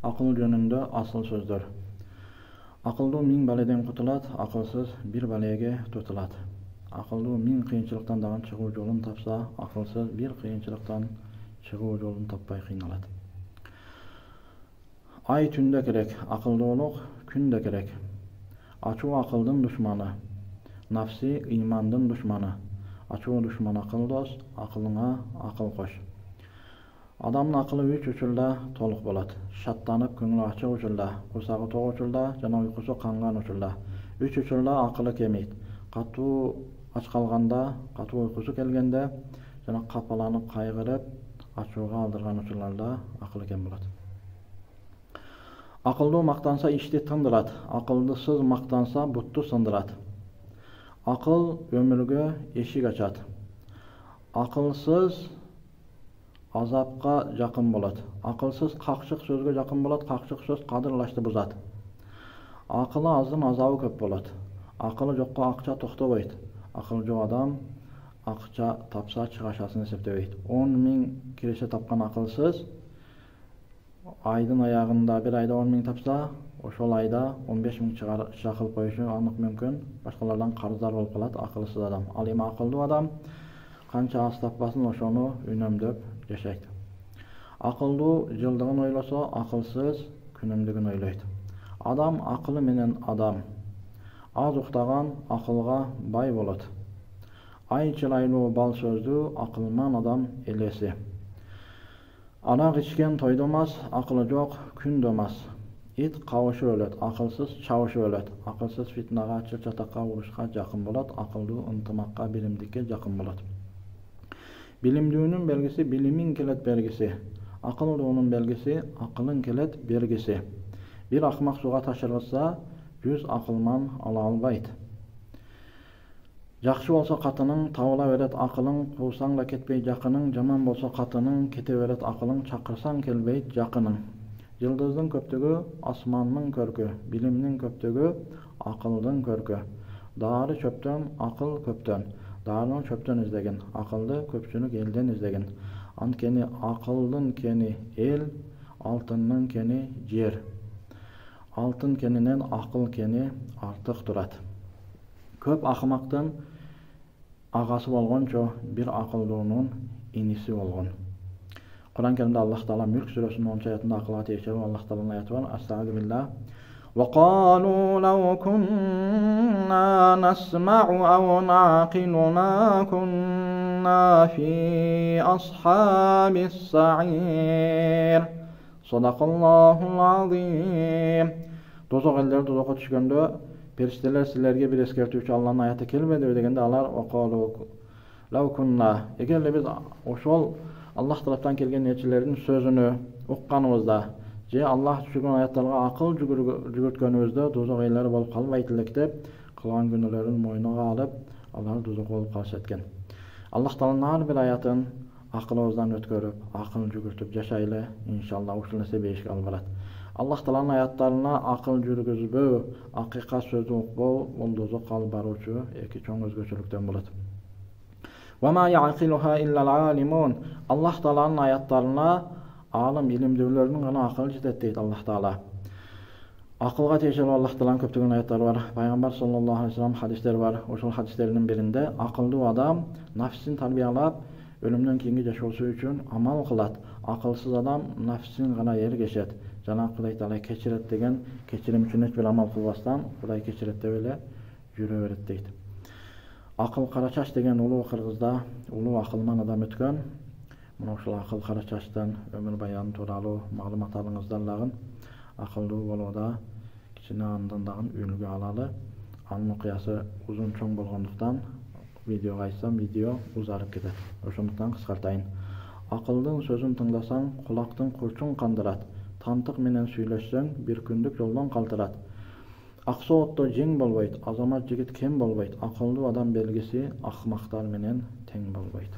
Акыл жөнүндө асыл сөздөр. Акылдуу 1000 баледен кутулат, акылсыз бир балеге тутулат. Акылдуу 1000 кыйынчылыктан дагы чыгуу жолун тапса, акылсыз бир кыйынчылыктан чыгуу жолун таппай кыйналат. Ай түндө керек, акылдуулук күндө керек. Ачуу акылдын душманы, нафси ыймандын душманы. Ачуу душман акыл дос, акылыңа акыл кош. Адамдын акылы 3 учурда толук болот. Шаттанып көңүлү ачык учурда, курсагы ток учурда жана уйкусу канган учурда. 3 учурда акылы кемейт. Катуу ач калганда, катуу уйкусу келгенде жана капаланып кайгырып, ачууга алдырган учурларда акылы кем болот. Акылдуу мактанса ишти тындырат, акылдысыз мактанса бутту сындырат. Акыл өмүргө эшик ачат. Акылсыз азапка жакын болот. Акылсыз какчык сөзгө жакын болот, какчык сөз кадырлашты бузат. Акылы аздын азабы көп болот. Акылы жокко акча токтобойт. Акылы жок адам акча тапса чыгашасын эсептебейт. 10.000 киреше тапкан акылсыз айдын аягында бир айда 10.000 тапса, ошол айда 15.000 чыга кылып коюшу анык мүмкүн. Башкалардан карыздар болуп калат акылсыз адам. Ал эми акылдуу адам канча аз таппасын ошону үнөмдөп жашайт. Акылдуу жылдыгын ойлосо, акылсыз күнүмдүгүн ойлойт. Адам акылы менен адам. Аз уктаган акылга бай болот. Ай чырайлуу бал сөздүү акылман адам элеси. Арак ичкен тойдомас, акылы жок күндомас. Ит кабышып өлөт, акылсыз чабышып өлөт. Акылсыз фитнага, чыр-чатакка, урушка жакын болот, акылдуу ынтымакка, билимдикке жакын болот. Билимдүүнүн белгиси билимиң келет бергиси. Акылдуунун белгиси акылың келет бергиси. Бир акмак сууга ташырылса, 100 акылман ала албайт. Жакшы болсо катының табыла берет акылың, куусаң да кетпей жакының, жаман болсо катының кете берет акылың, чакырсаң келбейт жакының. Жылдыздын көптүгү асмандын көркү, билимдин көптүгү акылдын көркү. Дары чөптөн, акыл көптөн. Дарыны чөптөн издеген, акылды көпчүлүк элден издеген. Анткени акылдын кени эл, алтындын кени жер. Алтын кенинен акыл кени артык турат. Көп акымактын агасы болгончо бир акылдуунун иниси болгон. Кур'ан Керимде Аллах Таала Мүлк сүрөсүнүн 10 аятында акылга тиешелүү Аллах Тааланын аяты бар. Астагфируллах. وقالوا لو كنا نسمع أو نعقل ما كنا في أصحاب السعير صدق الله العظيم. Тозок элдер тозокко түшкөндө периштелер силерге бир эскертүүчү Алланын аяты келбедиби дегенде алар лау кунна, эгер эле биз ошол Аллах тараптан келген элчилердин сөзүнө укканыбызда же Аллах түшүргөн аяттарга акыл жүгүрткөнүбүздө тозок эйлери болуп калбайт элек деп кылган күнөөлөрүн мойнуга алып, алар тозок болуп калышат экен. Аллах Тааланын ар бир аятын акылыбыздан өткөрүп, акыл жүгүртүп жашайлы, иншалла ушул нерсе бешикке алып барат. Аллах Тааланын аяттарына акыл жүргүзбөө, акыйкат сөздү укпоо бул тозокко алып баруучу эки чоң өзгөчөлүктөн болот. وَمَا يَعْقِلُهَا إِلَّا الْعَالِمُونَ. Аллах Тааланын аяттарына алым илимдүүлөрдүн гана акылы жетет дейт Аллах Таала. Акылга тиешелүү Аллах Тааланын көптөгөн аяттары бар. Пайгамбар саллаллаху алейхи вассалам хадистер бар. Ошол хадистердин биринде акылдуу адам нафсин тарбиялап, өлүмдөн кийинки жашоосу үчүн амал кылат. Акылсыз адам нафсин гана эргешет. Жана Кудай Таала кечирет деген, кечирим үчүн эч бир амал кылбастан Кудай кечирет деп эле жүрө берет дейт. Акыл Карачаш деген улуу кыргызда улуу акылман адам өткөн. Мына ушул акыл Карачаштын өмүр баяны тууралуу маалымат алыңыздар дагы. Акылдуу болууда кичине андан дагы үлгү алалы. Анын окуясы узун чоң болгондуктан видеого айтсам видео узарып кетет. Ошондуктан кыскартайын. Акылдын сөзүн тыңдасаң кулактын курчун кандырат. Тантык менен сүйлөшсөң бир күндүк жолдон калтырат. Аксоотто жең болбойт, азамат жигит кем болбойт. Акылдуу адам белгиси акмактар менен тең болбойт.